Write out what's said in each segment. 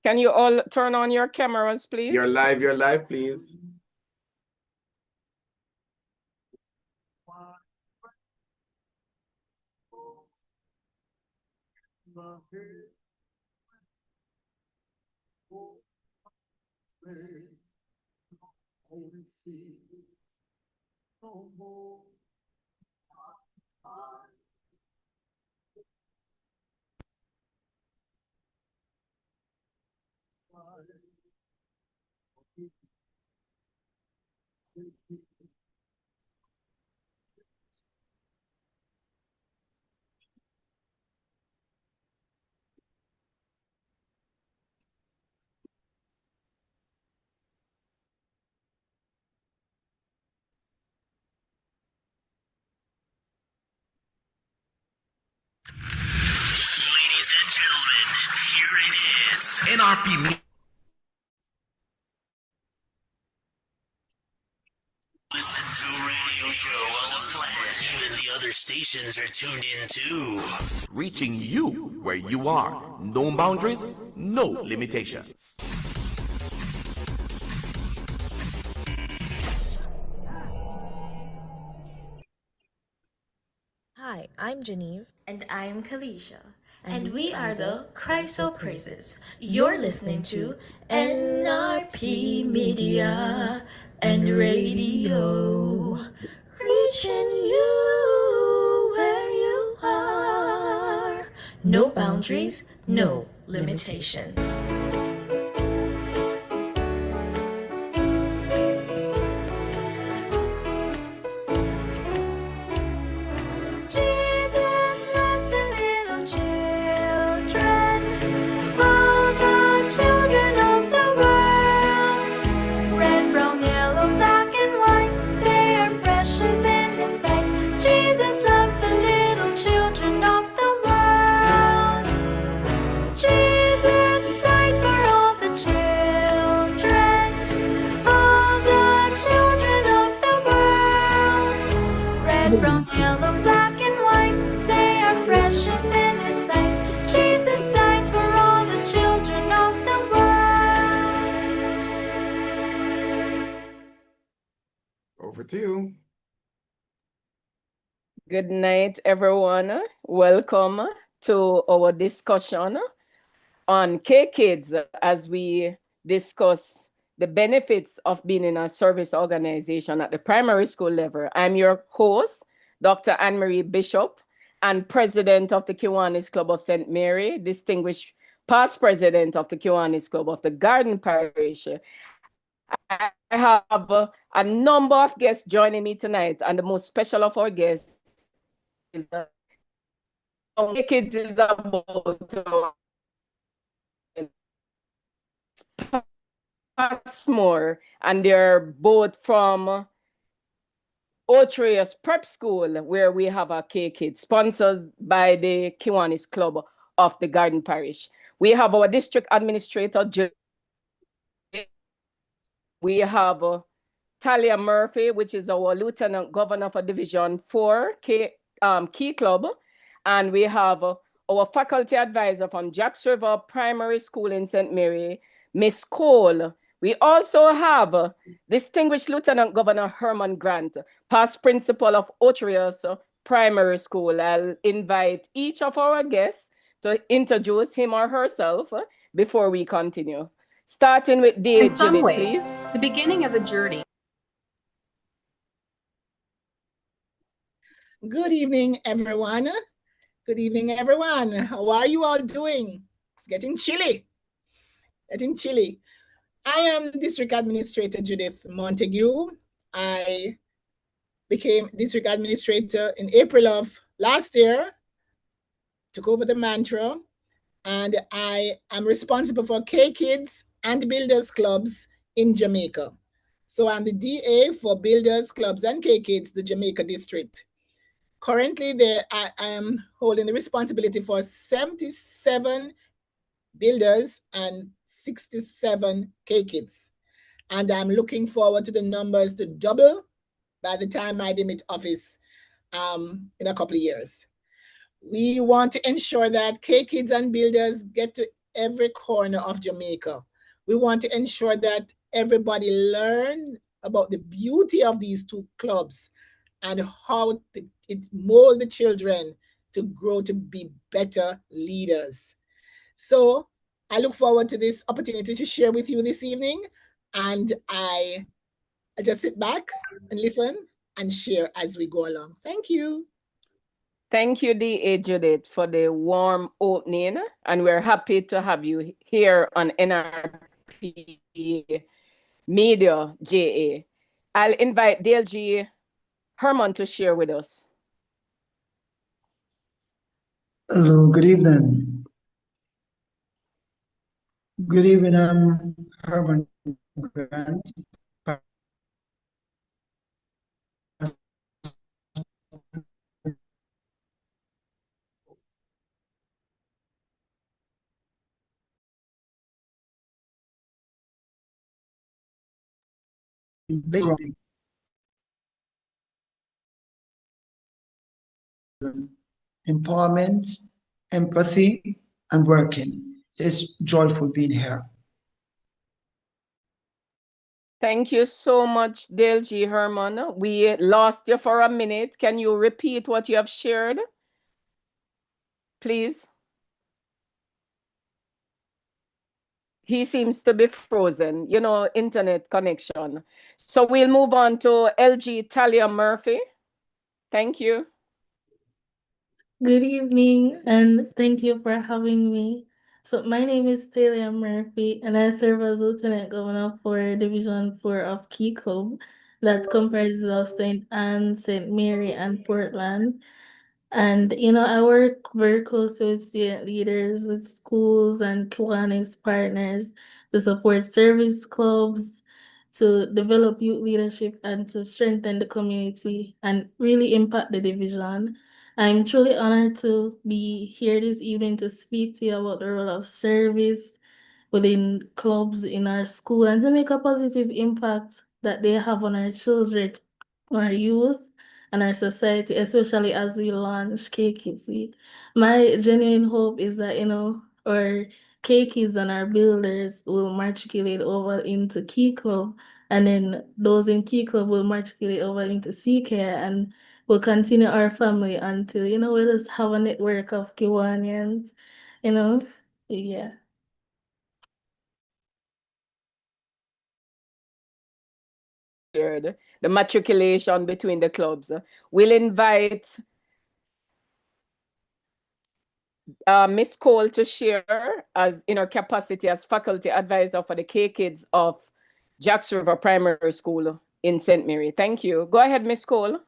Can you all turn on your cameras, please? You're live, please. Ladies and gentlemen, here it is. NRP. Listen to a radio show on the planet. Even the other stations are tuned in too. Reaching you where you are. No boundaries, no limitations. Hi, I'm Genevieve. And I'm Kalisha. And we are the Chryso Praises. You're listening to NRP Media and Radio. Reaching you where you are. No boundaries, no limitations. Brown, yellow, black, and white, they are precious in His sight. Jesus died for all the children of the world. Over to you. Good night, everyone. Welcome to our discussion on K-Kids as we discuss the benefits of being in a service organization at the primary school level. I'm your host, Dr. Anne-Marie Bishop, and president of the Kiwanis Club of St. Mary, distinguished past president of the Kiwanis Club of the Garden Parish. I have a number of guests joining me tonight, and the most special of our guests is Kids is about Passmore, and they're both from Otrius Prep School, where we have a K-Kids, sponsored by the Kiwanis Club of the Garden Parish. We have our district administrator, we have Talia Murphy, which is our lieutenant governor for Division 4 Key Club, and we have our faculty advisor from Jacks River Primary School in St. Mary, Miss Cole. We also have distinguished Lieutenant Governor Herman Grant, past principal of Otrius Primary School. I'll invite each of our guests to introduce him or herself before we continue. Starting with In some Judith, ways, please. the beginning of a journey. Good evening, everyone. Good evening, everyone. How are you all doing? It's getting chilly. I am District Administrator Judith Montague. I became District Administrator in April of last year, took over the mantra, and I am responsible for K-Kids and Builders Clubs in Jamaica. So I'm the DA for Builders Clubs and K-Kids, the Jamaica District. Currently, I am holding the responsibility for 77 builders and 67 K-Kids. And I'm looking forward to the numbers to double by the time I demit office in a couple of years. We want to ensure that K-Kids and Builders get to every corner of Jamaica. We want to ensure that everybody learn about the beauty of these two clubs and how it mold the children to grow to be better leaders. So I look forward to this opportunity to share with you this evening, and I just sit back and listen and share as we go along. Thank you. Thank you, D.A. Judith, for the warm opening, and we're happy to have you here on NRP Media JA. I'll invite DLG Herman to share with us. Hello, good evening. Good evening, I'm Herman Grant. Empowerment, empathy, and working. It's joyful being here. Thank you so much, DLG Herman. We lost you for a minute. Can you repeat what you have shared, please? He seems to be frozen, internet connection. So we'll move on to LG Talia Murphy. Thank you. Good evening, and thank you for having me. So my name is Talia Murphy, and I serve as Lieutenant Governor for Division 4 of Key-Club, that comprises of St. Anne, St. Mary, and Portland. And, I work very closely with student leaders, with schools and Kiwanis partners to support service clubs, to develop youth leadership, and to strengthen the community and really impact the division. I'm truly honored to be here this evening to speak to you about the role of service within clubs in our school and to make a positive impact that they have on our children, our youth, and our society, especially as we launch K-Kids Week. My genuine hope is that, our K-Kids and our builders will matriculate over into Key Club, and then those in Key Club will matriculate over into CCare, and we'll continue our family until, we just have a network of Kiwanians, yeah. The matriculation between the clubs. We'll invite Miss Cole to share as in her capacity as faculty advisor for the K-Kids of Jacks River Primary School in St. Mary. Thank you. Go ahead, Miss Cole.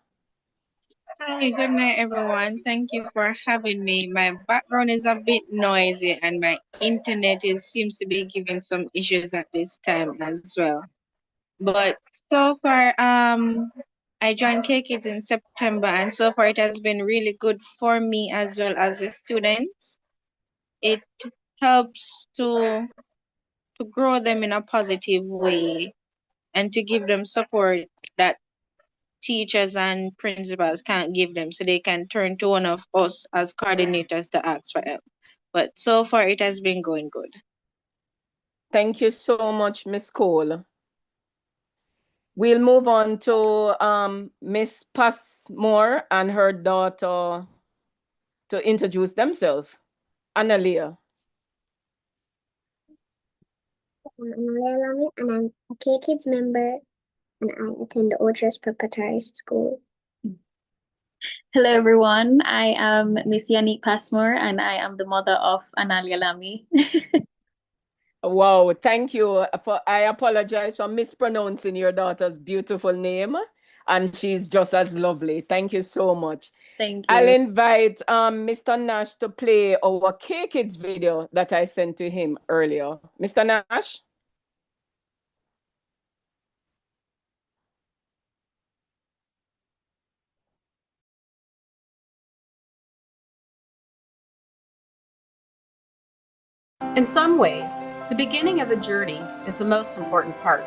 Hi, good night, everyone. Thank you for having me. My background is a bit noisy, and my internet seems to be giving some issues at this time as well. But so far, I joined K-Kids in September, and so far it has been really good for me as well as the students. It helps to grow them in a positive way and to give them support that teachers and principals can't give them, so they can turn to one of us as coordinators to ask for help. But so far it has been going good. Thank you so much, Miss Cole. We'll move on to Miss Passmore and her daughter to introduce themselves. Analia. I'm Leilani, and I'm a K-Kids member, and I attend the Orchard Preparatory School. Hello, everyone. I am Miss Yannick Passmore, and I am the mother of Analia Lamy. Wow, thank you. I apologize for mispronouncing your daughter's beautiful name, and she's just as lovely. Thank you so much. Thank you. I'll invite Mr. Nash to play our K-Kids video that I sent to him earlier. Mr. Nash? In some ways, the beginning of a journey is the most important part.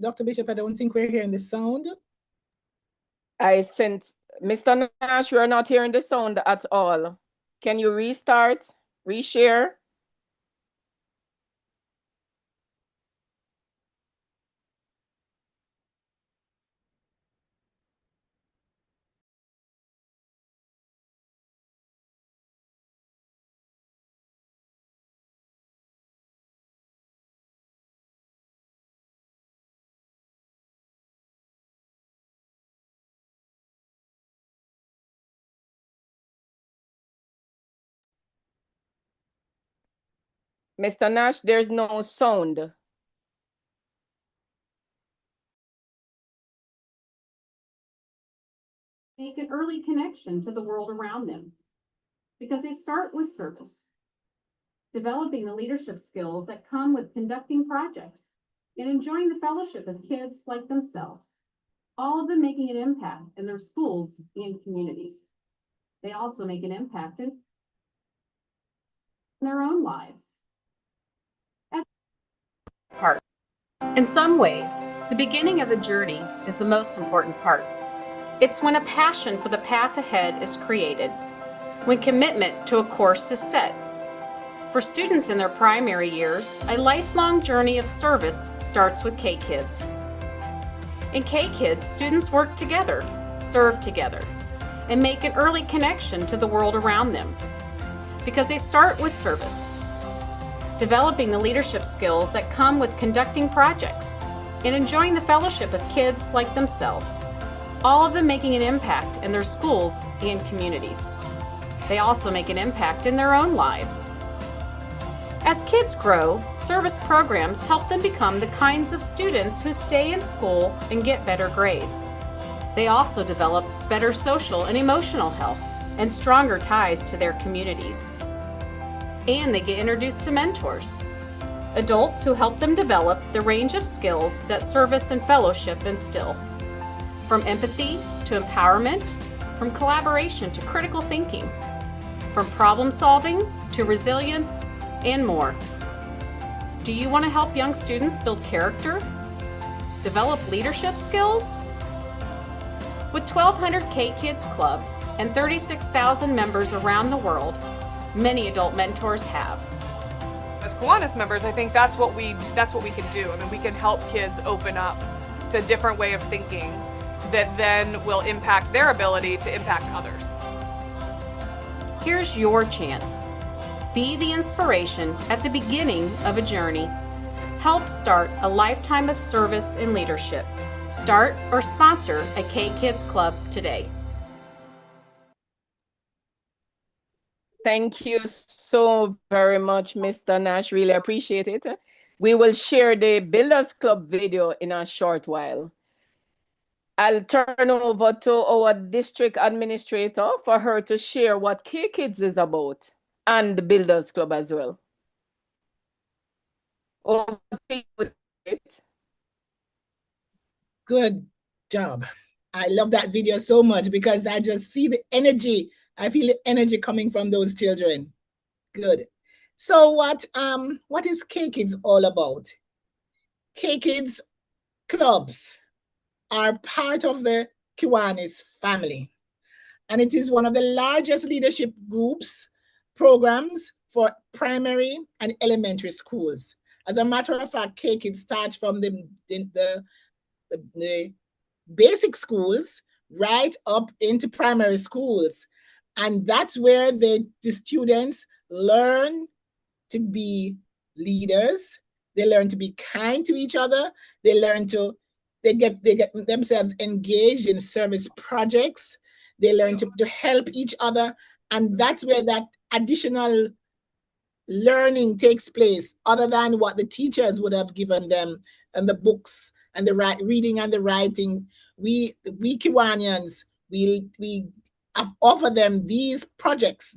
Dr. Bishop, I don't think we're hearing the sound. I sent Mr. Nash, we're not hearing the sound at all. Can you restart, reshare? Mr. Nash, there's no sound. Make an early connection to the world around them because they start with service, developing the leadership skills that come with conducting projects and enjoying the fellowship of kids like themselves, all of them making an impact in their schools and communities. They also make an impact in their own lives. In some ways, the beginning of a journey is the most important part. It's when a passion for the path ahead is created, when commitment to a course is set. For students in their primary years, a lifelong journey of service starts with K-Kids. In K-Kids, students work together, serve together, and make an early connection to the world around them because they start with service, developing the leadership skills that come with conducting projects and enjoying the fellowship of kids like themselves, all of them making an impact in their schools and communities. They also make an impact in their own lives. As kids grow, service programs help them become the kinds of students who stay in school and get better grades. They also develop better social and emotional health and stronger ties to their communities. And they get introduced to mentors, adults who help them develop the range of skills that service and fellowship instill. From empathy to empowerment, from collaboration to critical thinking, from problem solving to resilience, and more. Do you want to help young students build character? Develop leadership skills? With 1,200 K-Kids clubs and 36,000 members around the world, many adult mentors have. As Kiwanis members, I think that's what we can do. I mean, we can help kids open up to a different way of thinking that then will impact their ability to impact others. Here's your chance. Be the inspiration at the beginning of a journey. Help start a lifetime of service and leadership. Start or sponsor a K-Kids Club today. Thank you so very much, Mr. Nash. Really appreciate it. We will share the Builders Club video in a short while. I'll turn over to our district administrator for her to share what K-Kids is about and the Builders Club as well. Over to you. Good job. I love that video so much because I just see the energy. I feel the energy coming from those children. Good. So what is K-Kids all about? K-Kids clubs are part of the Kiwanis family. And it is one of the largest leadership groups programs for primary and elementary schools. As a matter of fact, K-Kids starts from the basic schools right up into primary schools. And that's where the students learn to be leaders. They learn to be kind to each other. They get themselves engaged in service projects. They learn to help each other. And that's where that additional learning takes place, other than what the teachers would have given them and the books and the reading and the writing. We Kiwanians, we offer them these projects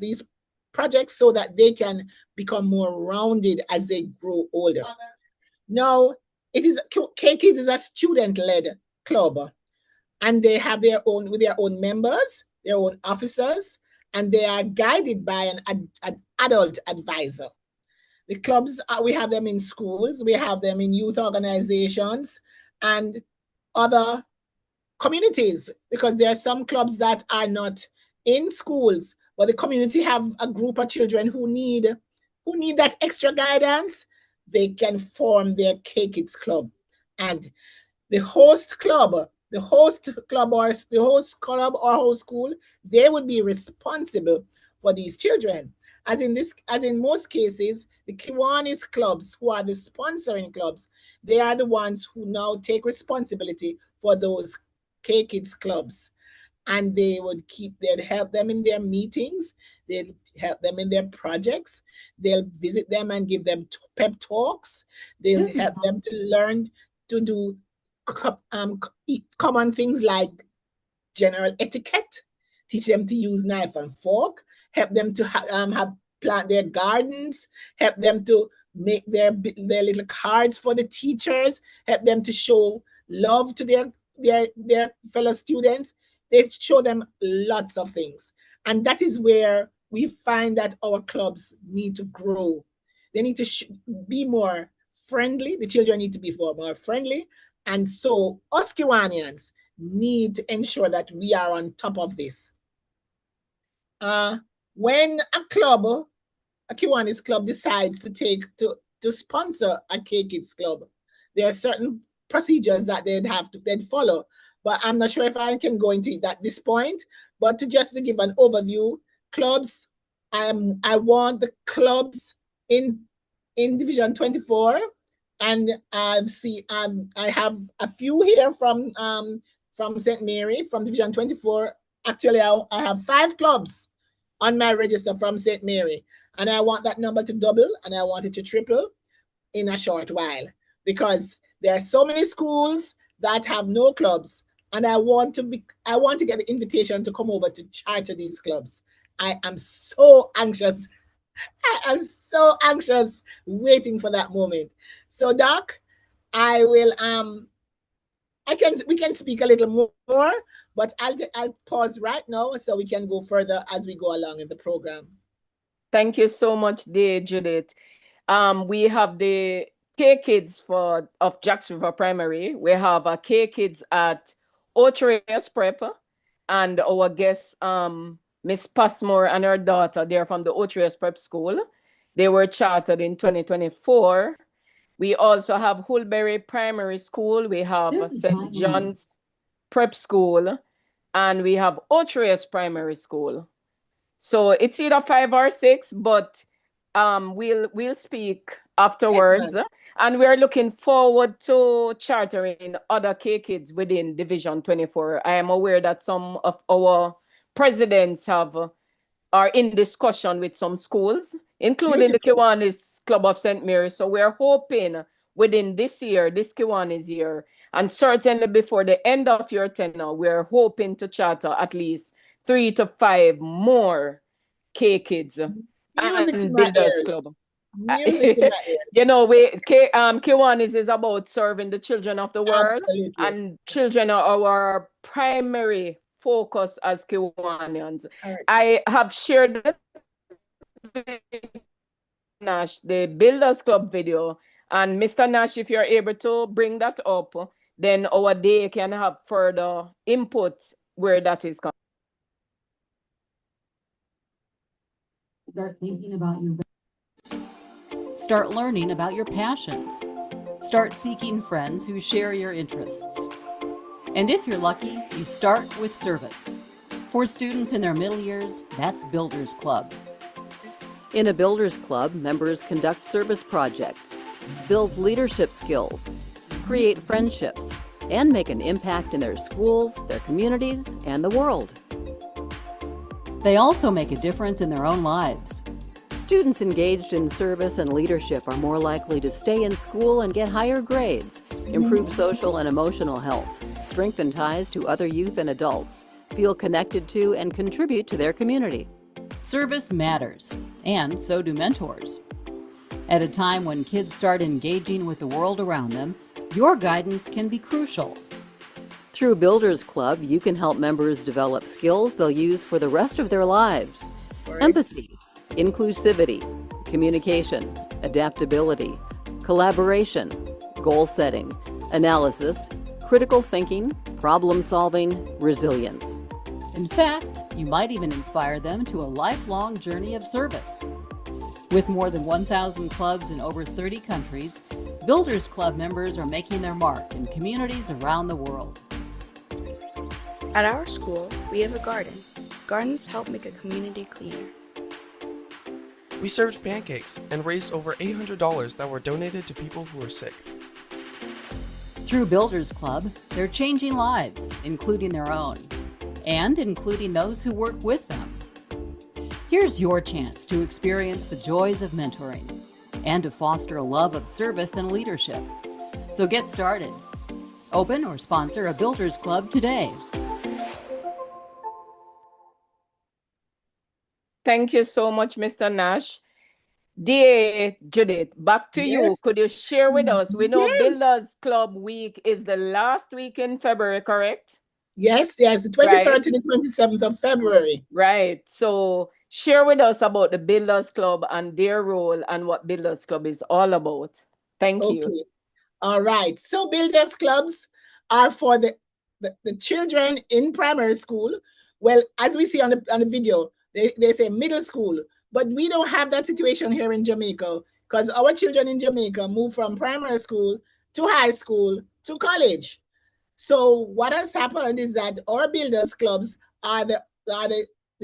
so that they can become more rounded as they grow older. Now, K-Kids is a student-led club, and they have their own members, their own officers, and they are guided by an adult advisor. The clubs, we have them in schools, we have them in youth organizations, and other communities, because there are some clubs that are not in schools, but the community have a group of children who need that extra guidance. They can form their K-Kids club, and the host club or the host school, they would be responsible for these children. As in most cases, the Kiwanis clubs, who are the sponsoring clubs, they are the ones who now take responsibility for those K-Kids clubs. And they'd help them in their meetings, they'd help them in their projects, they'll visit them and give them pep talks, they'll help them to learn to do common things like general etiquette, teach them to use knife and fork, help them to plant their gardens, help them to make their little cards for the teachers, help them to show love to their fellow students. They show them lots of things. And that is where we find that our clubs need to grow. They need to be more friendly. The children need to be more friendly. And so us Kiwanians need to ensure that we are on top of this. When a Kiwanis club decides to sponsor a K-Kids club, there are certain procedures that they'd follow. But I'm not sure if I can go into it at this point. But to give an overview, clubs, I want the clubs in Division 24, and I have a few here from St. Mary, from Division 24. Actually, I have 5 clubs on my register from St. Mary, and I want that number to double, and I want it to triple in a short while, because there are so many schools that have no clubs. And I want to get the invitation to come over to charter these clubs. I am so anxious. I am so anxious waiting for that moment. So Doc, we can speak a little more, but I'll pause right now so we can go further as we go along in the program. Thank you so much, dear Judith. We have the K-Kids of Jacks River Primary. We have a K-Kids at Otrias Prep, and our guest, Miss Passmore and her daughter, they're from the Otrias Prep School. They were chartered in 2024. We also have Hullberry Primary School. We have St. John's Prep School, and we have Otrias Primary School. So it's either 5 or 6, but we'll speak afterwards. Yes, and we're looking forward to chartering other K-Kids within Division 24. I am aware that some of our presidents are in discussion with some schools, including the Kiwanis Club of St. Mary. So we're hoping within this year, this Kiwanis year, and certainly before the end of your tenure, we're hoping to charter at least 3 to 5 more K-Kids. Music to my ears. Club. Music to my ears. You know, Kiwanis is about serving the children of the world. Absolutely. And children are our primary focus as Kiwanians. Right. I have shared Nash, the Builders Club video. And Mr. Nash, if you're able to bring that up, then our day can have further input where that is coming. Start thinking about your... Start learning about your passions. Start seeking friends who share your interests. And if you're lucky, you start with service. For students in their middle years, that's Builders Club. In a Builders Club, members conduct service projects, build leadership skills, create friendships, and make an impact in their schools, their communities, and the world. They also make a difference in their own lives. Students engaged in service and leadership are more likely to stay in school and get higher grades, improve social and emotional health, strengthen ties to other youth and adults, feel connected to and contribute to their community. Service matters, and so do mentors. At a time when kids start engaging with the world around them, your guidance can be crucial. Through Builders Club, you can help members develop skills they'll use for the rest of their lives. Empathy, inclusivity, communication, adaptability, collaboration, goal setting, analysis, critical thinking, problem solving, resilience. In fact, you might even inspire them to a lifelong journey of service. With more than 1,000 clubs in over 30 countries, Builders Club members are making their mark in communities around the world. At our school, we have a garden. Gardens help make a community cleaner. We served pancakes and raised over $800 that were donated to people who were sick. Through Builders Club, they're changing lives, including their own, and including those who work with them. Here's your chance to experience the joys of mentoring and to foster a love of service and leadership. So get started. Open or sponsor a Builders Club today. Thank you so much, Mr. Nash. Dear Judith, back to you. Yes. Could you share with us? We know Yes. Builders Club Week is the last week in February, correct? Yes, the 23rd to the 27th of February. Right. So share with us about the Builders Club and their role and what Builders Club is all about. Thank you. Okay. All right. So Builders Clubs are for the children in primary school. Well, as we see on the video, they say middle school, but we don't have that situation here in Jamaica because our children in Jamaica move from primary school to high school to college. So what has happened is that our Builders Clubs are the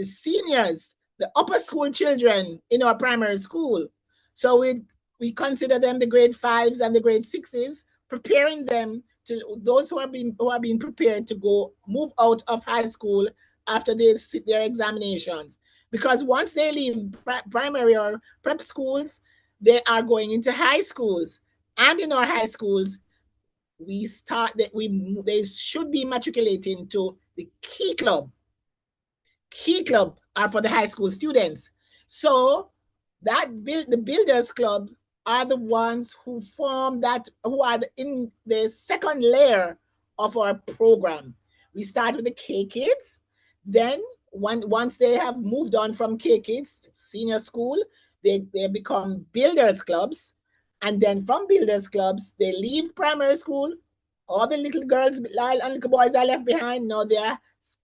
seniors, the upper school children in our primary school. So we consider them the grade 5s and the grade 6s, preparing them to those who are being prepared to move out of high school after they sit their examinations. Because once they leave primary or prep schools, they are going into high schools. And in our high schools, they should be matriculating to the Key Club. Key Club are for the high school students. So the Builders Club are the ones who form who are in the second layer of our program. We start with the K Kids. Then once they have moved on from K Kids, senior school, they become Builders Clubs. And then from Builders Clubs, they leave primary school. All the little girls and little boys are left behind. Now they are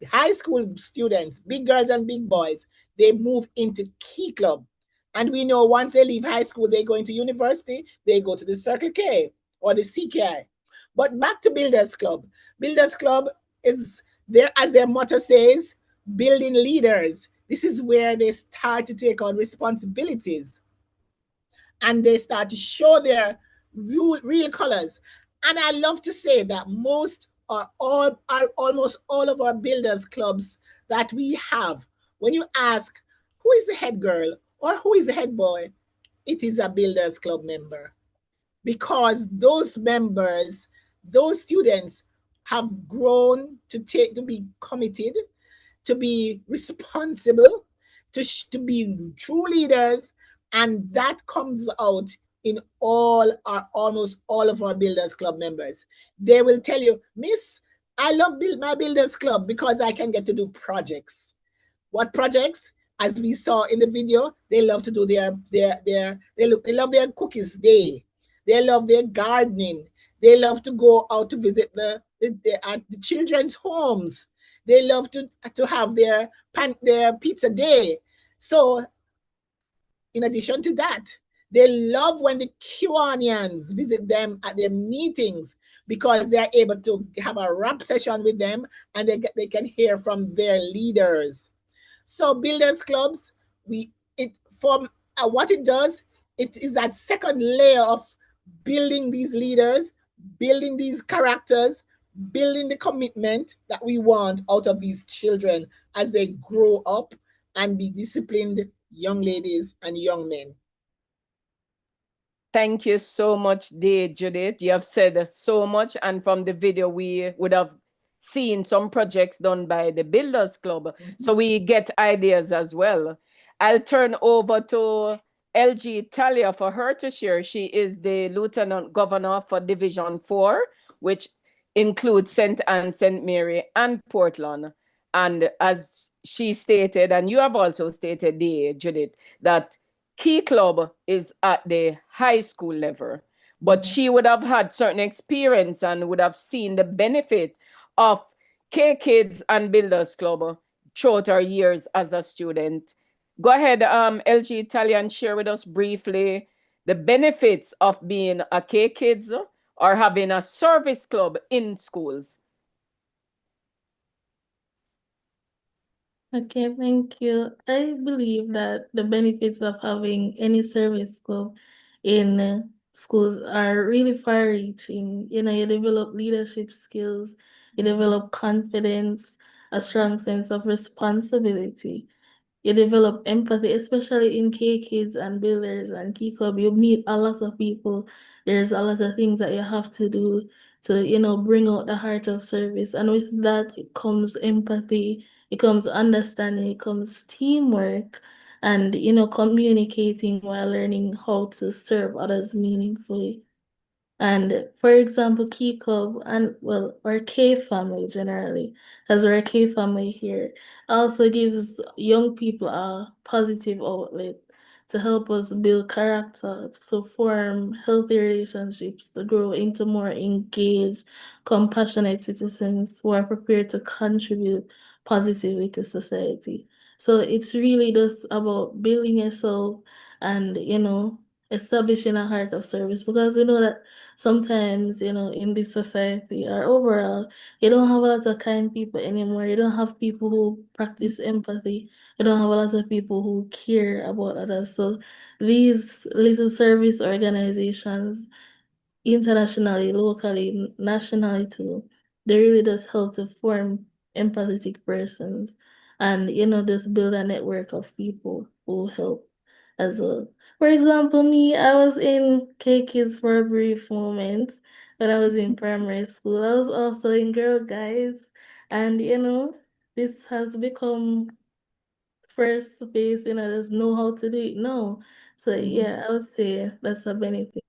high school students, big girls and big boys. They move into Key Club. And we know once they leave high school, they go into university, they go to the Circle K or the CKI. But back to Builders Club. Builders Club is there, as their motto says, building leaders. This is where they start to take on responsibilities. And they start to show their real colors. And I love to say that almost all of our Builders Clubs that we have, when you ask who is the head girl or who is the head boy, it is a Builders Club member. Because those members, those students have grown to be committed, to be responsible, to be true leaders, and that comes out in almost all of our Builders Club members. They will tell you, Miss, I love my Builders Club because I can get to do projects. What projects? As we saw in the video, they love to do they love their cookies day. They love their gardening. They love to go out to visit the children's homes. They love to have their pizza day. So in addition to that, they love when the Kiwanians visit them at their meetings because they're able to have a rap session with them and they can hear from their leaders. So Builders Clubs, what it does, it is that second layer of building these leaders, building these characters, building the commitment that we want out of these children as they grow up and be disciplined young ladies and young men. Thank you so much, dear Judith. You have said so much, and from the video, we would have seen some projects done by the Builders Club, so we get ideas as well. I'll turn over to LG Talia for her to share. She is the Lieutenant Governor for Division 4, which includes St. Anne, St. Mary, and Portland. And as she stated, and you have also stated, dear Judith, that Key Club is at the high school level. but she would have had certain experience and would have seen the benefit of K Kids and Builders Club throughout her years as a student. Go ahead, LG Italian, share with us briefly the benefits of being a K Kids or having a service club in schools. Okay, thank you. I believe that the benefits of having any service club in schools are really far-reaching. You know, you develop leadership skills, you develop confidence, a strong sense of responsibility. You develop empathy, especially in K Kids and Builders and Key Club. You meet a lot of people. There's a lot of things that you have to do to, you know, bring out the heart of service. And with that, it comes empathy, it comes understanding, it comes teamwork, and, you know, communicating while learning how to serve others meaningfully. And for example, Key Club and well, our K family generally, as we're a K family here, also gives young people a positive outlet to help us build character, to form healthy relationships, to grow into more engaged, compassionate citizens who are prepared to contribute positively to society. So it's really just about building yourself and, you know, establishing a heart of service, because we know that sometimes, you know, in this society or overall, you don't have a lot of kind people anymore. You don't have people who practice empathy. You don't have a lot of people who care about others. So these little service organizations, internationally, locally, nationally too, they really just help to form empathetic persons and, you know, just build a network of people who help as well. For example, me, I was in K Kids for a brief moment when I was in primary school. I was also in Girl Guides, and, you know, this has become first space, you know, just know how to do it now. So yeah, I would say that's a benefit.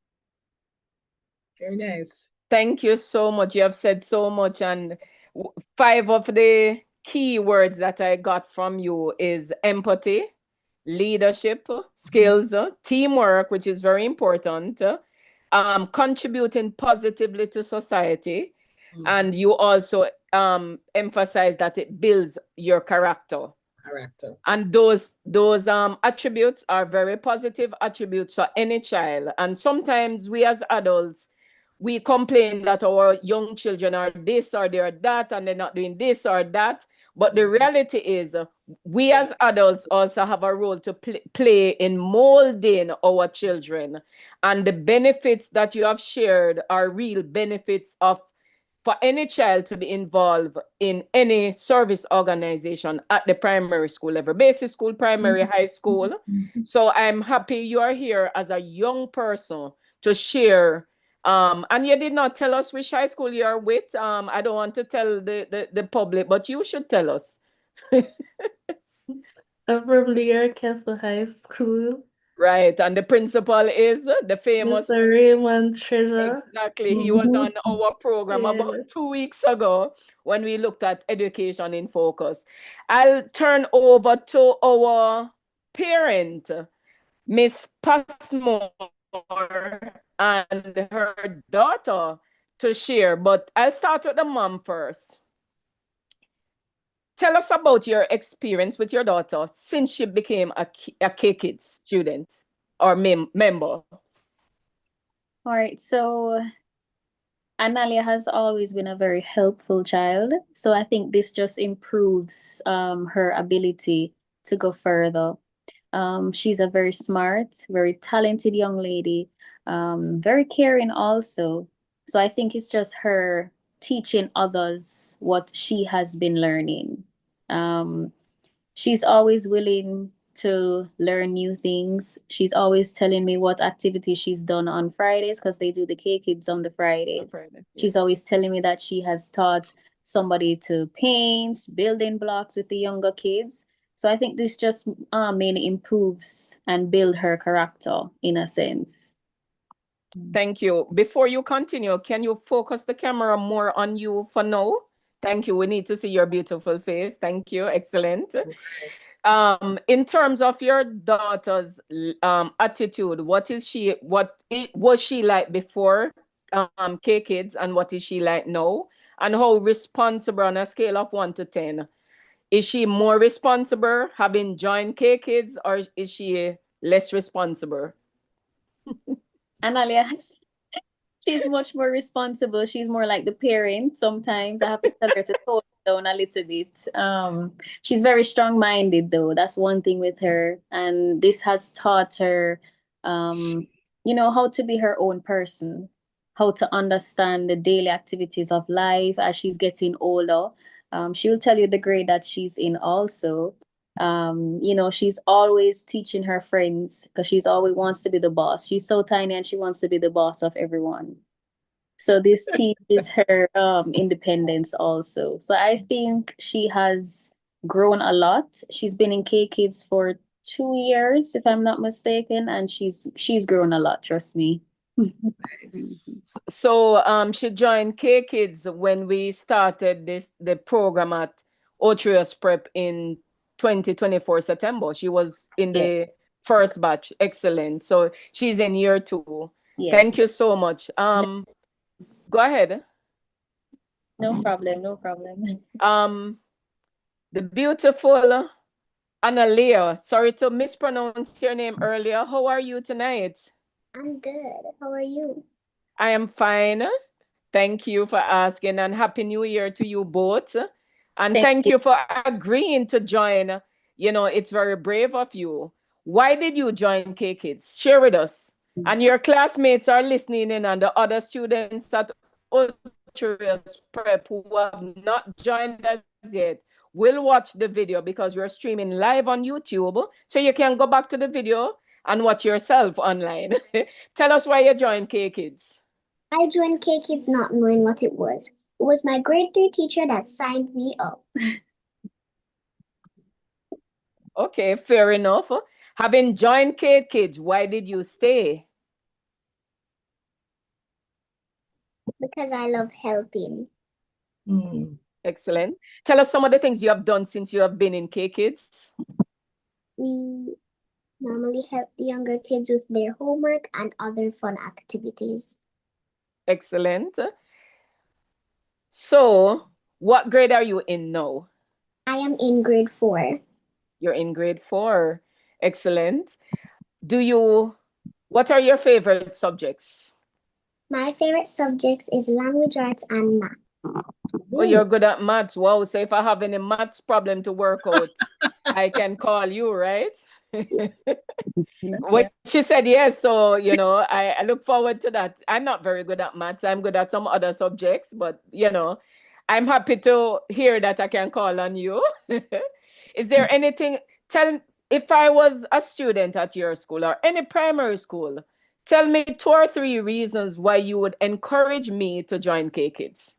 Very nice. Thank you so much. You have said so much, and 5 of the key words that I got from you is empathy, leadership skills, teamwork, which is very important, contributing positively to society, and you also emphasize that it builds your character. And those attributes are very positive attributes for any child. And sometimes we as adults, we complain that our young children are this or they are that, and they're not doing this or that. But the reality is, we as adults also have a role to play in molding our children. And the benefits that you have shared are real benefits of for any child to be involved in any service organization at the primary school level, basic school, primary, high school. So I'm happy you are here as a young person to share. And you did not tell us which high school you are with. I don't want to tell the public, but you should tell us. Probably your Castle High School. Right, and the principal is the famous Mr. Raymond Treasure. Exactly. He was on our program Yeah. about 2 weeks ago when we looked at education in focus. I'll turn over to our parent, Miss Passmore, and her daughter to share, but I'll start with the mom first. Tell us about your experience with your daughter since she became a K-Kids student or member. All right, so Analia has always been a very helpful child. So I think this just improves her ability to go further. She's a very smart, very talented young lady, very caring also. So I think it's just her teaching others what she has been learning. She's always willing to learn new things. She's always telling me what activities she's done on Fridays, because they do the K Kids on the Fridays. She's always telling me that she has taught somebody to paint, building blocks with the younger kids. So I think this just mainly improves and build her character in a sense. Thank you. Before you continue, can you focus the camera more on you for now? Thank you. We need to see your beautiful face. Thank you. Excellent. In terms of your daughter's attitude, what was she like before K Kids, and what is she like now? And how responsible on a scale of 1 to 10? Is she more responsible having joined K Kids, or is she less responsible? Analia, she's much more responsible. She's more like the parent. Sometimes I have to tell her to tone down a little bit. She's very strong-minded though. That's one thing with her. And this has taught her, how to be her own person, how to understand the daily activities of life as she's getting older. She will tell you the grade that she's in also. She's always teaching her friends because she's always wants to be the boss. She's so tiny and she wants to be the boss of everyone. So this teaches her independence also. So I think she has grown a lot. She's been in K Kids for 2 years, if I'm not mistaken, and she's grown a lot, trust me. So she joined K Kids when we started the program at Otrius Prep in 2024 September. She was in the first batch. Excellent. So she's in year 2. Yes. Thank you so much. Go ahead. No problem. The beautiful Analia. Sorry to mispronounce your name earlier. How are you tonight? I'm good. How are you? I am fine. Thank you for asking, and Happy New Year to you both. And thank you for agreeing to join. It's very brave of you. Why did you join K Kids? Share with us. And your classmates are listening in, and the other students at Ultra's Prep who have not joined us yet will watch the video because we're streaming live on YouTube. So you can go back to the video and watch yourself online. Tell us why you joined K Kids. I joined K Kids not knowing what it was. It was my grade 3 teacher that signed me up. Okay, fair enough. Having joined K Kids, why did you stay? Because I love helping. Excellent. Tell us some of the things you have done since you have been in K Kids. We normally help the younger kids with their homework and other fun activities. Excellent. So, what grade are you in now? I am in grade 4. You're in grade 4. Excellent. What are your favorite subjects? My favorite subjects is language arts and math. Oh, you're good at maths. Wow. So if I have any maths problem to work out, I can call you, right? Well, she said yes. So, I look forward to that. I'm not very good at maths. I'm good at some other subjects, but, I'm happy to hear that I can call on you. Is there anything, if I was a student at your school or any primary school, tell me 2 or 3 reasons why you would encourage me to join K Kids.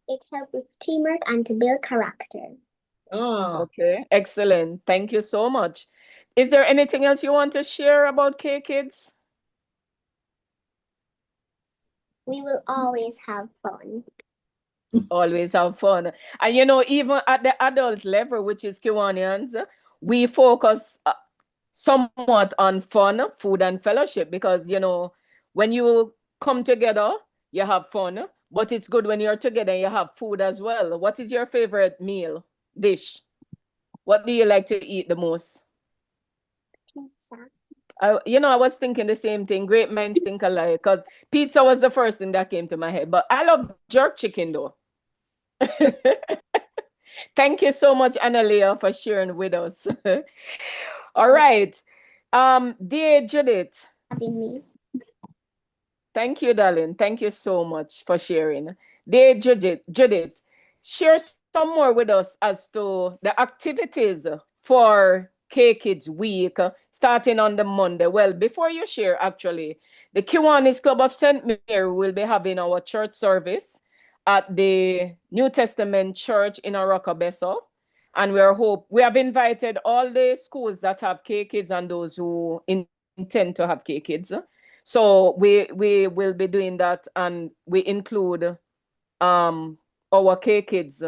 It helps with teamwork and to build character. Oh. Okay, excellent. Thank you so much. Is there anything else you want to share about K Kids? We will always have fun. Always have fun. And even at the adult level, which is Kiwanians, we focus somewhat on fun, food, and fellowship because, when you come together, you have fun, but it's good when you're together and you have food as well. What is your favorite meal, dish? What do you like to eat the most? Pizza. I was thinking the same thing. Great minds think alike because pizza was the first thing that came to my head. But I love jerk chicken though. Thank you so much, Analia, for sharing with us. All right. Dear Judith. Having me. Thank you, darling. Thank you so much for sharing. Dear Judith, share some more with us as to the activities for K Kids Week starting on the Monday. Well, before you share, actually, the Kiwanis Club of St. Mary will be having our church service at the New Testament Church in Arakabeso. And we have invited all the schools that have K Kids and those who intend to have K Kids. So we will be doing that, and we include our K kids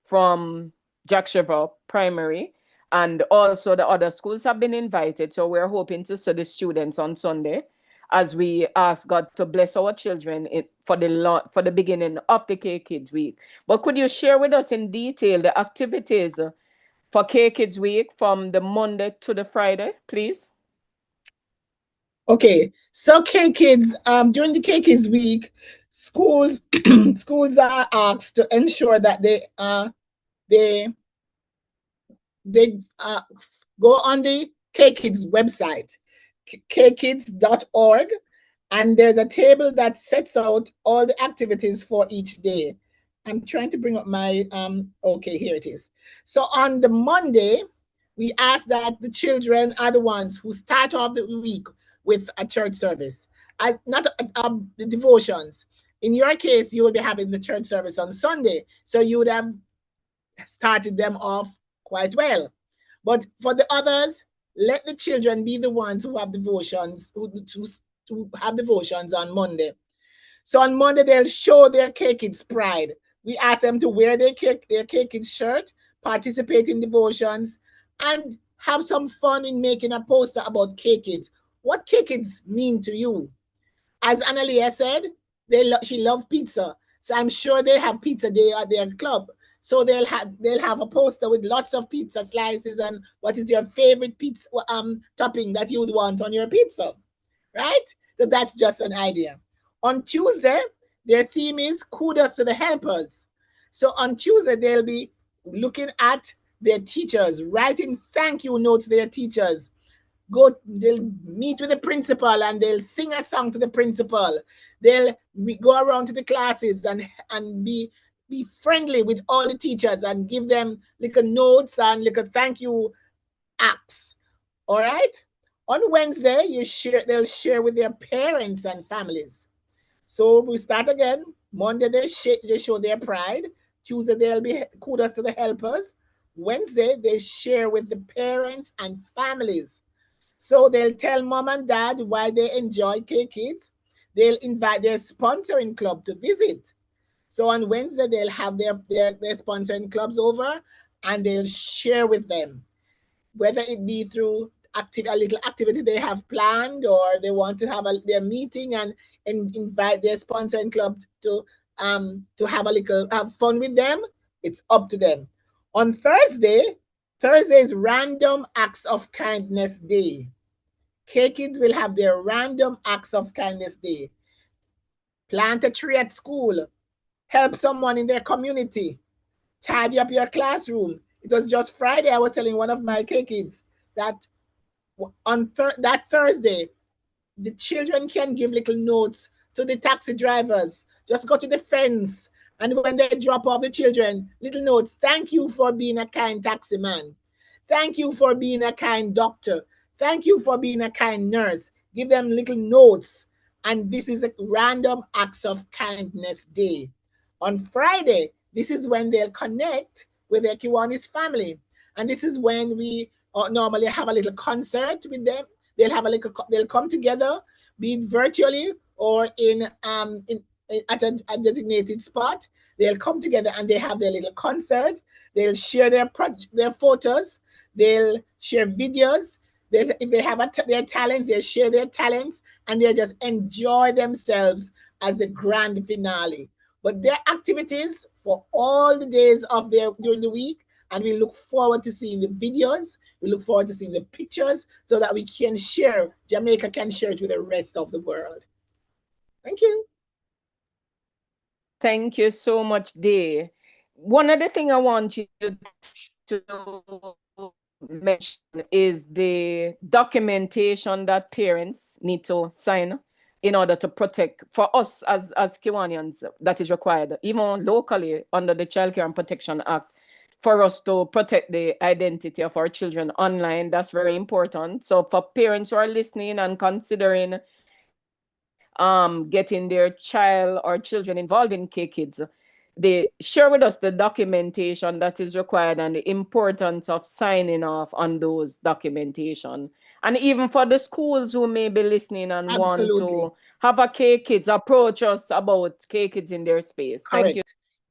from Jack River Primary, and also the other schools have been invited. So we're hoping to see the students on Sunday as we ask God to bless our children for the beginning of the K Kids Week. But could you share with us in detail the activities for K Kids Week from the Monday to the Friday, please? Okay, so K Kids, during the K Kids Week, schools schools are asked to ensure that they go on the K Kids website, kkids.org, and there's a table that sets out all the activities for each day. I'm trying to bring up my okay, here it is. So on the Monday, we ask that the children are the ones who start off the week with a church service, not the devotions. In your case, you will be having the church service on Sunday, so you would have started them off quite well. But for the others, let the children be the ones who have devotions, to have devotions on Monday. So on Monday, they'll show their K Kids pride. We ask them to wear their K Kids shirt, participate in devotions, and have some fun in making a poster about K Kids. What K Kids mean to you? As Analia said, she loves pizza. So I'm sure they have pizza day at their club. So they'll have a poster with lots of pizza slices and what is your favorite pizza topping that you would want on your pizza, right? So that's just an idea. On Tuesday, their theme is kudos to the helpers. So on Tuesday, they'll be looking at their teachers, writing thank you notes to their teachers. They'll meet with the principal and they'll sing a song to the principal. They'll go around to the classes and be friendly with all the teachers and give them little notes and little thank you acts. All right. On Wednesday, they'll share with their parents and families. So we start again. Monday, they show their pride. Tuesday, they'll be kudos to the helpers. Wednesday, they share with the parents and families. So they'll tell mom and dad why they enjoy K Kids. They'll invite their sponsoring club to visit. So on Wednesday, they'll have their sponsoring clubs over and they'll share with them, whether it be through a little activity they have planned or they want to have their meeting and invite their sponsoring club to have fun with them. It's up to them. On Thursday is Random Acts of Kindness Day. K Kids will have their Random Acts of Kindness Day. Plant a tree at school. Help someone in their community. Tidy up your classroom. It was just Friday, I was telling one of my K Kids that on that Thursday, the children can give little notes to the taxi drivers. Just go to the fence, and when they drop off the children, little notes. Thank you for being a kind taxi man. Thank you for being a kind doctor. Thank you for being a kind nurse. Give them little notes. And this is a Random Acts of Kindness Day. On Friday, this is when they'll connect with their Kiwanis family. And this is when we normally have a little concert with them. They'll come together, be it virtually or at a designated spot. They'll come together and they have their little concert. They'll share their photos. They'll share videos. If they have their talents, they'll share their talents and they'll just enjoy themselves as the grand finale. But their activities for all the days during the week, and we look forward to seeing the videos. We look forward to seeing the pictures so that Jamaica can share it with the rest of the world. Thank you. Thank you so much, Day. One other thing I want you to mention is the documentation that parents need to sign in order to protect, for us as Kiwanians, that is required, even locally under the Child Care and Protection Act, for us to protect the identity of our children online. That's very important. So for parents who are listening and considering getting their child or children involved in K Kids, they share with us the documentation that is required and the importance of signing off on those documentation. And even for the schools who may be listening and want to have a K Kids, approach us about K Kids in their space. Correct. Thank you.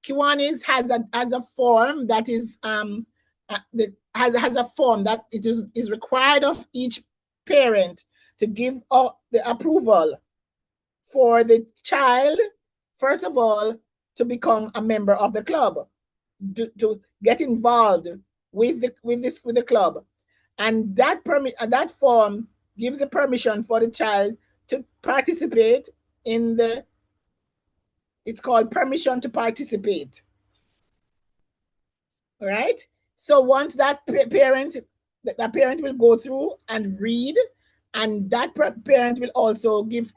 Kiwanis has a form that is has a form that it is required of each parent to give the approval for the child, first of all, to become a member of the club, to get involved with the club, and that form gives the permission for the child to participate in it's called permission to participate. All right. So once that parent will go through and read, and that parent will also give,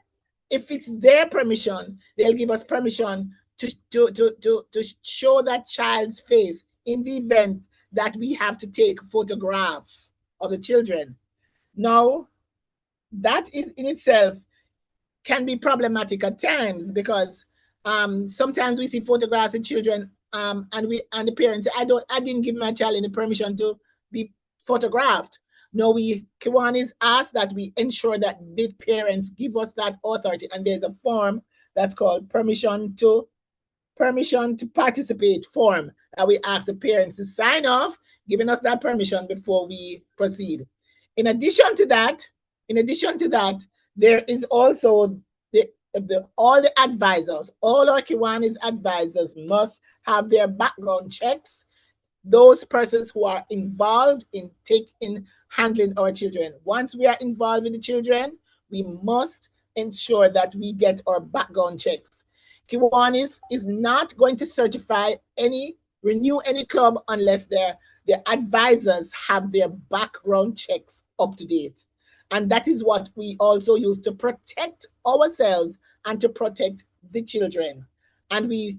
if it's their permission, they'll give us permission to show that child's face in the event that we have to take photographs of the children. Now, that in itself can be problematic at times, because sometimes we see photographs of children, and the parents say, I didn't give my child any permission to be photographed. No, Kiwanis ask that we ensure that the parents give us that authority, and there's a form that's called permission to participate form that we ask the parents to sign off, giving us that permission before we proceed. In addition to that, there is also all the advisors, all our Kiwanis advisors must have their background checks, those persons who are involved in handling our children. Once we are involved with the children, we must ensure that we get our background checks. Kiwanis is not going to renew any club unless their advisors have their background checks up to date. And that is what we also use to protect ourselves and to protect the children. And we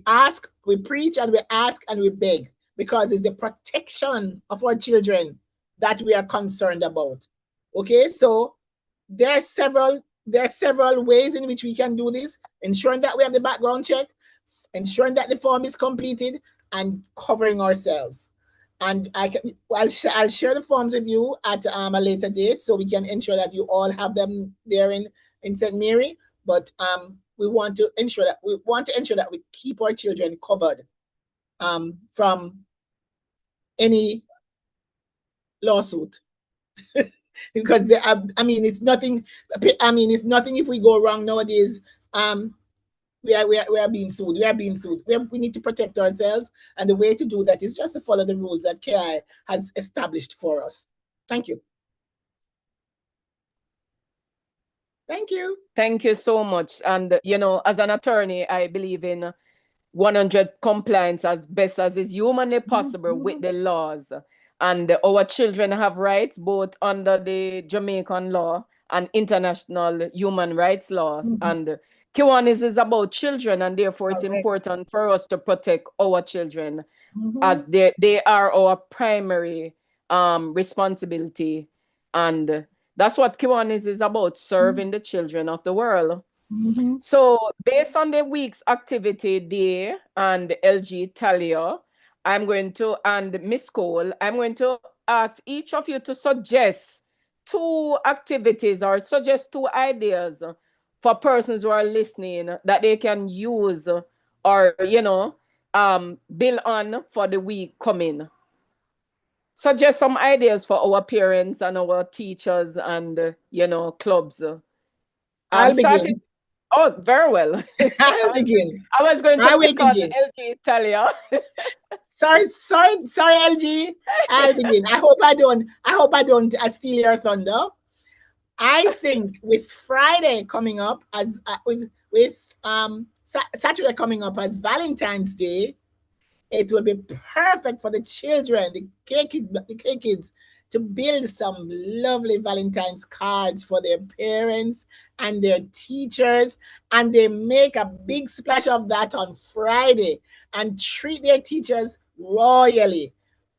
ask, we preach, and we ask, and we beg, because it's the protection of our children that we are concerned about. Okay, so there are several ways in which we can do this, ensuring that we have the background check, ensuring that the form is completed, and covering ourselves. And I'll share the forms with you at a later date, so we can ensure that you all have them there in St. Mary. But we want to ensure that we keep our children covered from any lawsuit. Because it's nothing. It's nothing if we go wrong nowadays. We are being sued. We need to protect ourselves, and the way to do that is just to follow the rules that KI has established for us. Thank you. Thank you. Thank you so much. And as an attorney, I believe in 100 compliance as best as is humanly possible with the laws. And our children have rights both under the Jamaican law and international human rights law. And Kiwanis is about children, and therefore it's important for us to protect our children as they are our primary responsibility. And that's what Kiwanis is about, serving the children of the world. So based on the week's activity day and LG Talia, and Miss Cole, I'm going to ask each of you to suggest 2 activities or suggest 2 ideas for persons who are listening that they can use or, build on for the week coming. Suggest some ideas for our parents and our teachers and, clubs. I'll begin. Oh, very well. I'll begin. I was going to pick on LG Italia. Sorry, LG. I'll begin. I hope I don't steal your thunder. I think with Friday coming up as Saturday coming up as Valentine's Day, it will be perfect for the children, the K kids, to build some lovely Valentine's cards for their parents and their teachers, and they make a big splash of that on Friday and treat their teachers royally.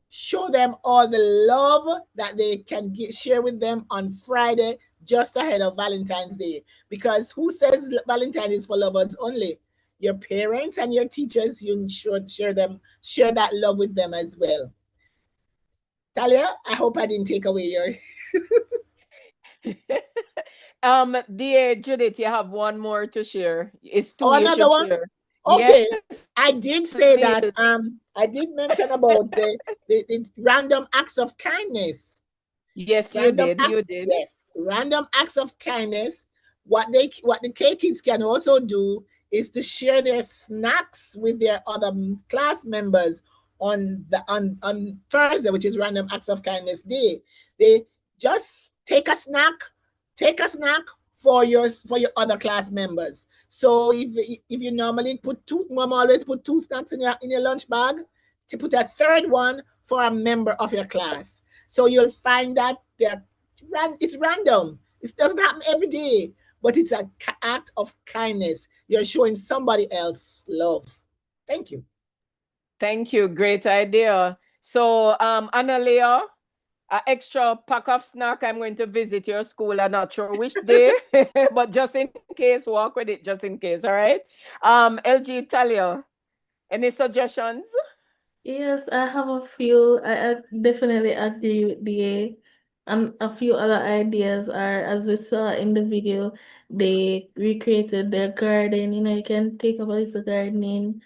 Show them all the love that they can share with them on Friday, just ahead of Valentine's Day. Because who says Valentine is for lovers only? Your parents and your teachers, you should share that love with them as well. Talia, I hope I didn't take away your. Dear Judith, you have one more to share. It's 2 you another should one? share. Okay, Yes, I did say that. please. I did mention about the random acts of kindness. Yes, you Random did. You acts, did. yes, random acts of kindness. What the K kids can also do is to share their snacks with their other class members on Thursday, which is Random Acts of Kindness Day. They just take a snack for your other class members. So if you normally put two, mom always put two snacks in your lunch bag, to put a third one for a member of your class. So you'll find that it's random. It doesn't happen every day, but it's an act of kindness. You're showing somebody else love. Thank you. Thank you. Great idea. So, Analia, an extra pack of snack. I'm going to visit your school. I'm not sure which day, but just in case, walk with it just in case. All right. LG Talia, any suggestions? Yes, I have a few. I definitely agree with the a few other ideas are, as we saw in the video, they recreated their garden. You know, you can take up a little gardening.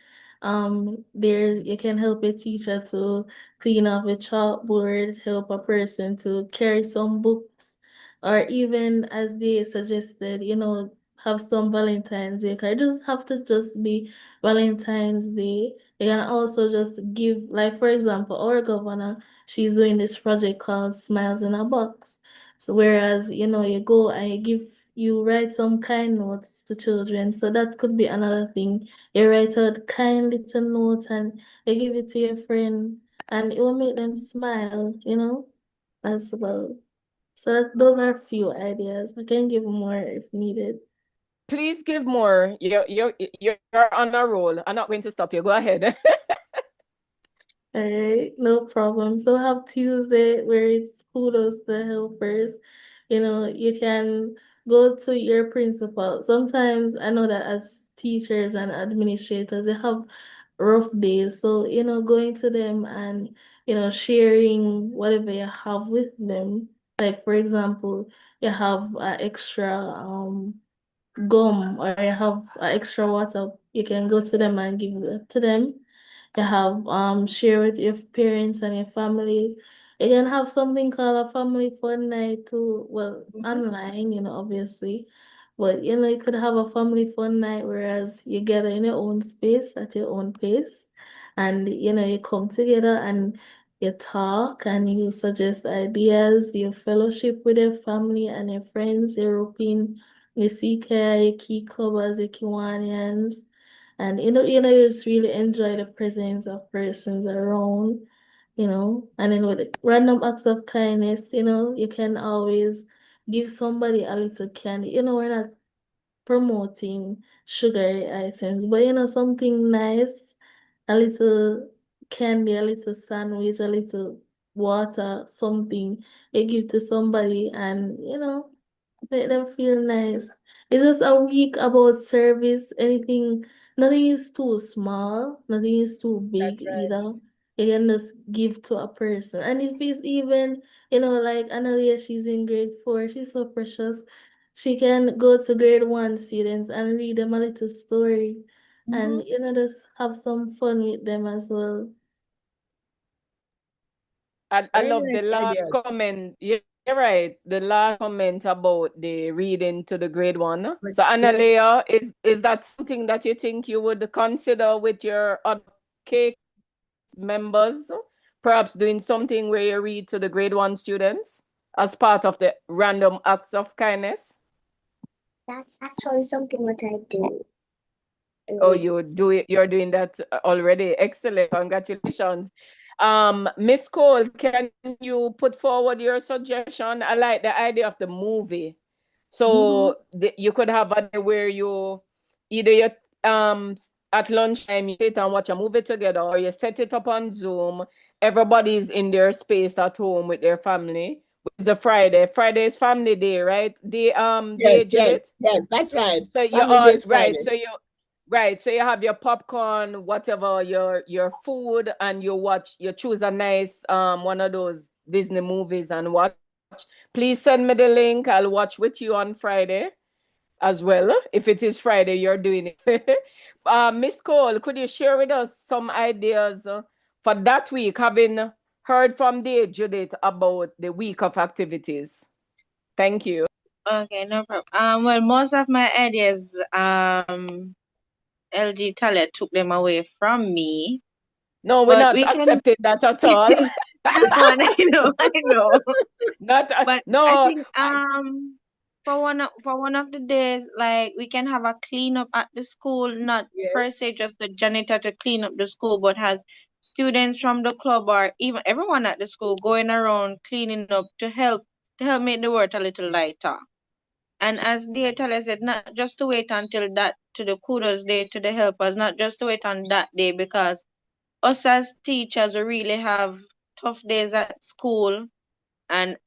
There's you can help a teacher to clean up a chalkboard, help a person to carry some books, or even as they suggested, you know, have some Valentine's Day. 'Cause it doesn't have to just be Valentine's Day. You can also just give, like, for example, our governor, she's doing this project called Smiles in a Box. So whereas, you know, you go and you write some kind notes to children. So that could be another thing. You write a kind little note and you give it to your friend and it will make them smile, you know? That's about. So those are a few ideas. I can give more if needed. Please give more. You're on a roll. I'm not going to stop you. Go ahead. All right, no problem. So have Tuesday where it's kudos to helpers. You know, you can go to your principal. Sometimes I know that as teachers and administrators, they have rough days. So, you know, going to them and, you know, sharing whatever you have with them. Like for example, you have extra gum or you have extra water, you can go to them and give it to them. You have share with your parents and your families. You can have something called a family fun night too. Well, online, you know, obviously. But you know, you could have a family fun night whereas you gather in your own space at your own pace. And you know, you come together and you talk and you suggest ideas, you fellowship with your family and your friends, your opinion, your CK, your key clubbers, your Kiwanians. And you just really enjoy the presence of persons around, you know. And then with the random acts of kindness, you know, you can always give somebody a little candy. You know, we're not promoting sugary items, but you know, something nice, a little candy, a little sandwich, a little water, something you give to somebody and you know, make them feel nice. It's just a week about service. Nothing is too small, nothing is too big That's right. either. You can just give to a person. And if it's even, you know, like Analia, she's in grade 4, she's so precious. She can go to grade 1 students and read them a little story and, you know, just have some fun with them as well. I Very love the nice last ideas. comment. You're right. The last comment about the reading to the grade 1. So Yes. Analea, is that something that you think you would consider with your other K members? Perhaps doing something where you read to the grade 1 students as part of the random acts of kindness? That's actually something what I do. Oh, you do it. You're doing that already. Excellent. Congratulations. Miss Cole, can you put forward your suggestion? I like the idea of the movie. So you could have a day where you either you at lunchtime you sit and watch a movie together, or you set it up on Zoom. Everybody's in their space at home with their family. With the Friday. Friday is family day, right? Day, Judith. Yes, that's right. So you Family all Days right. Friday. So you have your popcorn, whatever your food, and you choose a nice one of those Disney movies and watch. Please send me the link. I'll watch with you on Friday. as well. If it is Friday, you're doing it. Miss Cole, could you share with us some ideas for that week, having heard from the Judith about the week of activities? Thank you. Okay, no problem. Well, most of my ideas, LG Khaled took them away from me. No, we're But not we can. accepting that at all. This one, I know, I know. Not But no. I think for one of the days, like we can have a cleanup at the school, not per se just the janitor to clean up the school, but has students from the club or even everyone at the school going around cleaning up to help make the world a little lighter. And as the Talia said, not just to wait until that to the kudos day to the helpers, not just to wait on that day, because us as teachers we really have tough days at school, and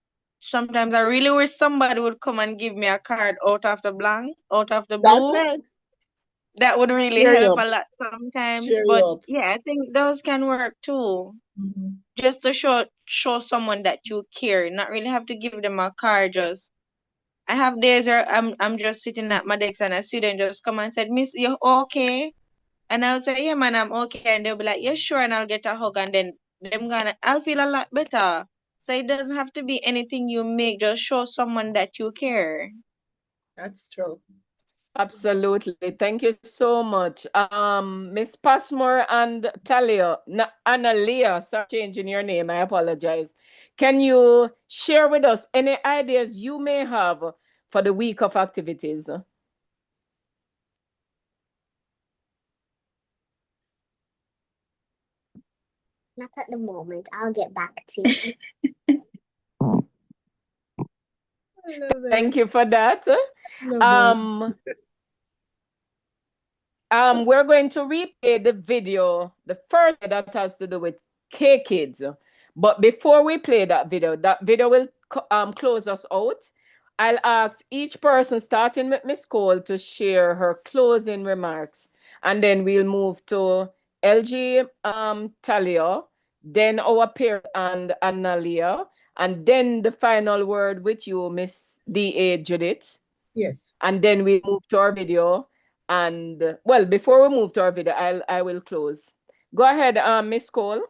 sometimes I really wish somebody would come and give me a card out of the That's blue. right. That would really Cheer you help up. a lot sometimes. Cheer you But up. yeah, I think those can work too. Just to show someone that you care. Not really have to give them a card. Just I have days where I'm just sitting at my desk and a student just come and said, Miss, you okay? And I'll say, yeah, man, I'm okay. And they'll be like, yeah, sure. And I'll get a hug. And then I'll feel a lot better. So it doesn't have to be anything you make. Just show someone that you care. That's true. Absolutely. Thank you so much. Miss Passmore and Talia, Analia, sorry, changing your name. I apologize. Can you share with us any ideas you may have for the week of activities? Not at the moment. I'll get back to you. Thank you for that. We're going to replay the video, the first that has to do with K-Kids. But before we play that video will close us out. I'll ask each person, starting with Miss Cole, to share her closing remarks. And then we'll move to LG Talia, then our peer and Analia, and then the final word with you, Miss D.A. Judith. Yes. And then we move to our video. And well, before we move to our video, I will close. Go ahead, Miss Cole.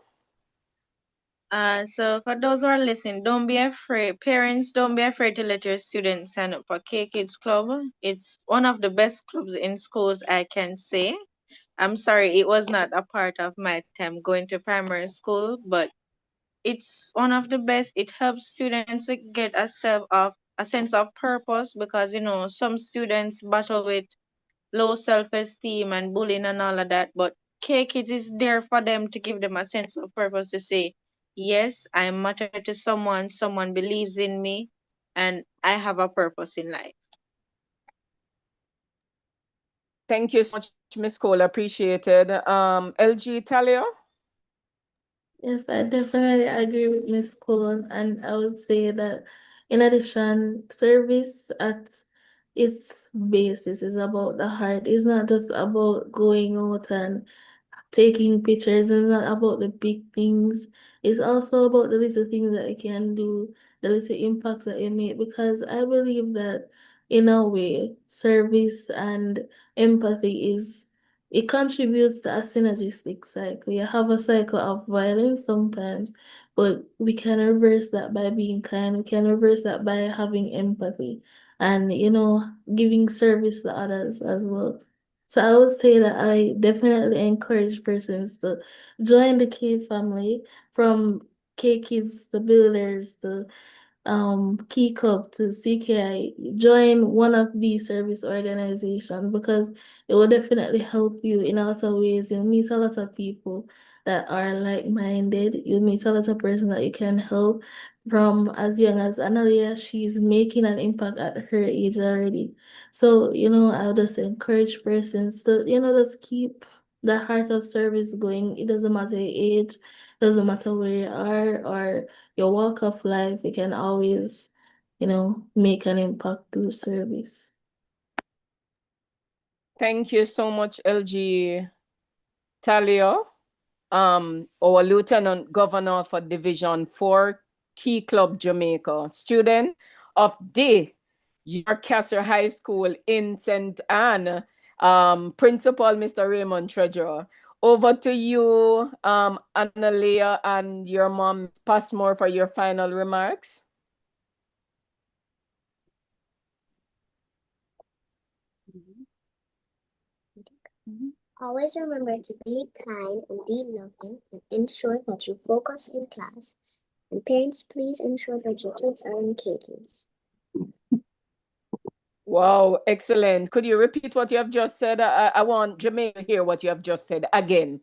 So for those who are listening, don't be afraid. Parents, don't be afraid to let your students sign up for K-Kids Club. It's one of the best clubs in schools, I can say. I'm sorry, it was not a part of my time going to primary school, but it's one of the best. It helps students to get a sense of purpose, because some students battle with low self-esteem and bullying and all of that, but K-Kids is there for them to give them a sense of purpose to say, yes, I matter to someone believes in me, and I have a purpose in life. Thank you so much, Miss Cole. Appreciated. LG Talia? Yes, I definitely agree with Miss Cole, and I would say that in addition, service at its basis is about the heart. It's not just about going out and taking pictures, and not about the big things. It's also about the little things that you can do, the little impacts that you make, because I believe that in a way, service and empathy it contributes to a synergistic cycle. You have a cycle of violence sometimes, but we can reverse that by being kind. We can reverse that by having empathy and, giving service to others as well. So I would say that I definitely encourage persons to join the K family, from K Kids to Builders to Key Cup to CKI. Join one of these service organizations, because it will definitely help you in a lot of ways. You'll meet a lot of people that are like-minded. You'll meet a lot of persons that you can help. From as young as Analia, she's making an impact at her age already. So, I'll just encourage persons to, just keep the heart of service going. It doesn't matter your age, doesn't matter where you are or your walk of life, you can always, make an impact through service. Thank you so much, LG Talia. Our Lieutenant Governor for Division 4, Key Club Jamaica, student of the Yorkcaster High School in St. Anne, Principal Mr. Raymond Treasurer. Over to you, Analea, and your mom, Passmore, for your final remarks. Always remember to be kind and be loving and ensure that you focus in class. And parents, please ensure that your kids are in K-Kids. Wow, excellent. Could you repeat what you have just said? I want Jermaine to hear what you have just said again.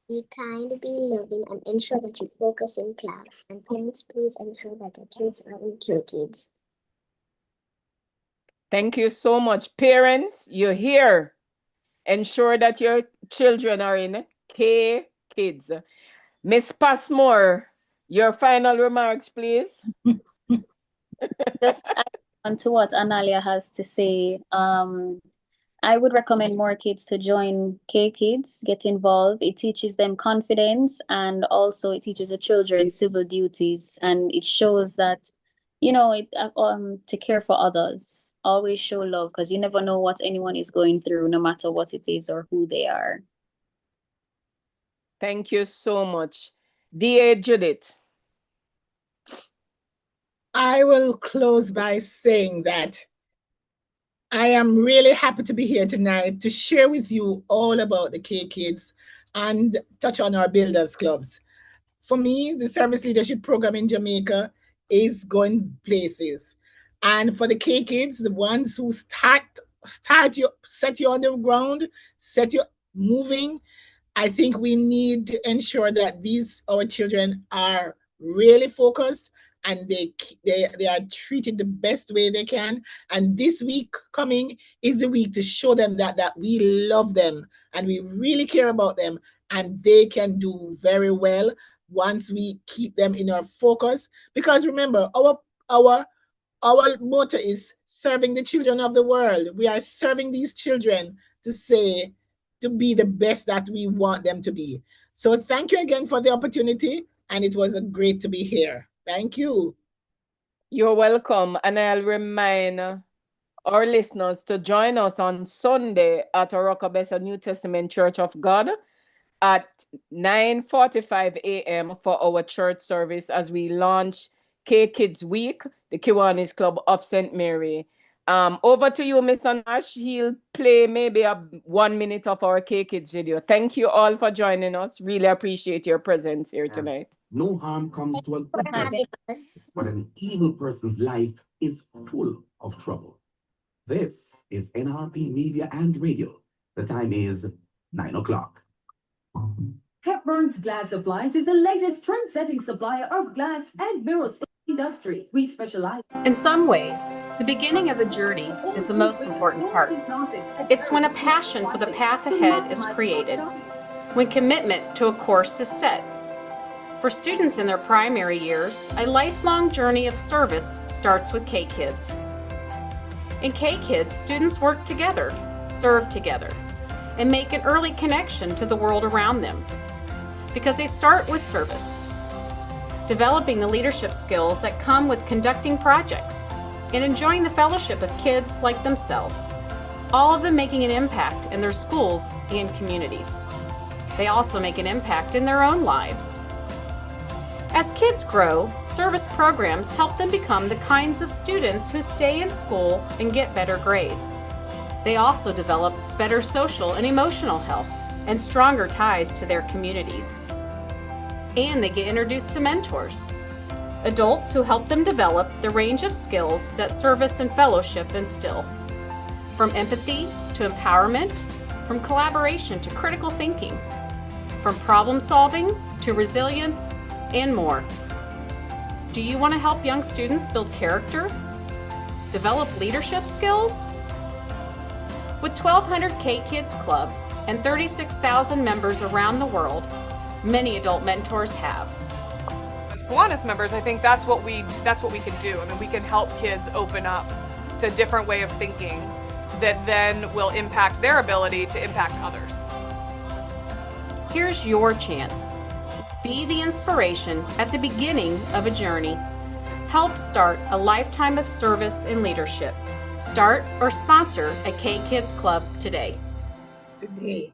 Be kind, be loving, and ensure that you focus in class. And parents, please ensure that your kids are in K-Kids. Thank you so much. Parents, you're here. Ensure that your children are in K-Kids. Miss Passmore, your final remarks, please. Just add on to what Analia has to say. I would recommend more kids to join K-Kids, get involved. It teaches them confidence, and also it teaches the children civil duties, and it shows that, you know, to care for others. Always show love, because you never know what anyone is going through, no matter what it is or who they are. Thank you so much. D.A. Judith. I will close by saying that I am really happy to be here tonight to share with you all about the K-Kids and touch on our Builders Clubs. For me, the service leadership program in Jamaica is going places. And for the K-Kids, the ones who set you on the ground, set you moving, I think we need to ensure that our children are really focused and they are treated the best way they can. And this week coming is the week to show them that we love them and we really care about them, and they can do very well once we keep them in our focus. Because remember, our motto is serving the children of the world. We are serving these children to be the best that we want them to be. So thank you again for the opportunity, and it was great to be here. Thank you. You're welcome. And I'll remind our listeners to join us on Sunday at Orokabesa New Testament Church of God at 9:45 a.m. for our church service as we launch K-Kids Week, the Kiwanis Club of St. Mary. Over to you, Mr. Nash. He'll play maybe 1 minute of our K-Kids video. Thank you all for joining us. Really appreciate your presence here tonight. No harm comes to a good person, but an evil person's life is full of trouble. This is NRP Media and Radio. The time is 9 o'clock. Hepburn's Glass Supplies is the latest trend-setting supplier of glass and mirrors industry. We specialize. In some ways, the beginning of a journey is the most important part. It's when a passion for the path ahead is created, when commitment to a course is set. For students in their primary years, a lifelong journey of service starts with K-Kids. In K-Kids, students work together, serve together, and make an early connection to the world around them, because they start with service, developing the leadership skills that come with conducting projects and enjoying the fellowship of kids like themselves, all of them making an impact in their schools and communities. They also make an impact in their own lives. As kids grow, service programs help them become the kinds of students who stay in school and get better grades. They also develop better social and emotional health and stronger ties to their communities. And they get introduced to mentors, adults who help them develop the range of skills that service and fellowship instill. From empathy to empowerment, from collaboration to critical thinking, from problem solving to resilience, and more. Do you want to help young students build character? Develop leadership skills? With 1,200 K-Kids clubs and 36,000 members around the world, many adult mentors have. As Kiwanis members, I think that's what we can do. I mean, we can help kids open up to a different way of thinking that then will impact their ability to impact others. Here's your chance. Be the inspiration at the beginning of a journey. Help start a lifetime of service and leadership. Start or sponsor a K-Kids Club today. Today.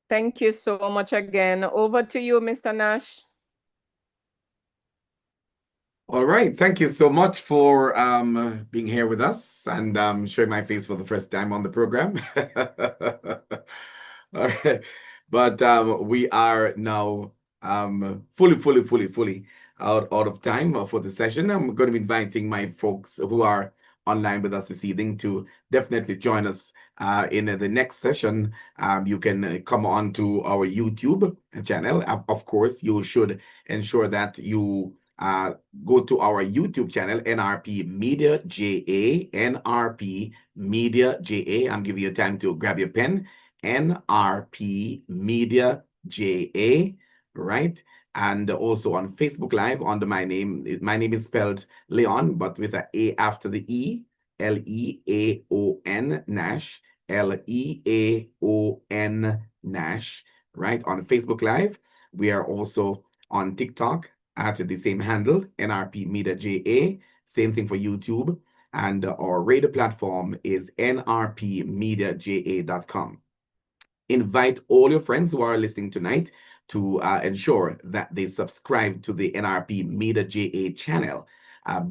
Thank you so much again. Over to you, Mr. Nash. All right. Thank you so much for being here with us and showing my face for the first time on the program. All right. But we are now fully out of time for the session. I'm going to be inviting my folks who are online with us this evening to definitely join us in the next session. You can come on to our YouTube channel. Of course, you should ensure that you go to our YouTube channel, NRP Media JA, NRP Media JA. I'm giving you time to grab your pen. NRP Media JA, right? And also on Facebook Live under my name. My name is spelled Leon, but with an A after the E, Leaon Nash, Leaon Nash, right? On Facebook Live. We are also on TikTok at the same handle, NRP Media JA. Same thing for YouTube. And our radio platform is nrpmediaja.com. Invite all your friends who are listening tonight to ensure that they subscribe to the NRP Media JA channel.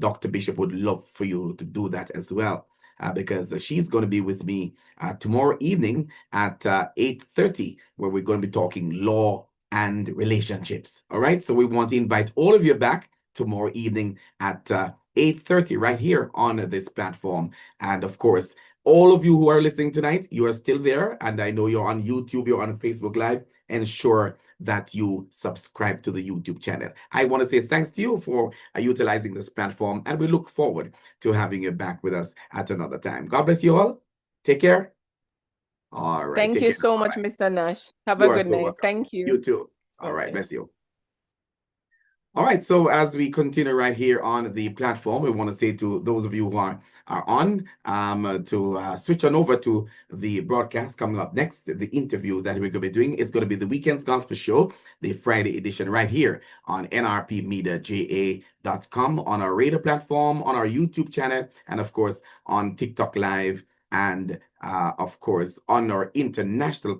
Dr. Bishop would love for you to do that as well, because she's going to be with me tomorrow evening at 8:30, where we're going to be talking law and relationships. All right, so we want to invite all of you back tomorrow evening at 8:30 right here on this platform. And of course, all of you who are listening tonight, you are still there, and I know you're on YouTube, you're on Facebook Live. Ensure that you subscribe to the YouTube channel. I want to say thanks to you for utilizing this platform, and we look forward to having you back with us at another time. God bless you all. Take care. All right. Thank Take you care. so much, Mr. Nash. Have You a are good so night. welcome. Thank you. You too. All right. Okay. Bless you. All right, so as we continue right here on the platform, we want to say to those of you who are on to switch on over to the broadcast coming up next. The interview that we're going to be doing is going to be the Weekend's Gospel Show, the Friday edition right here on nrpmediaja.com, on our radio platform, on our YouTube channel, and of course on TikTok Live, and of course on our international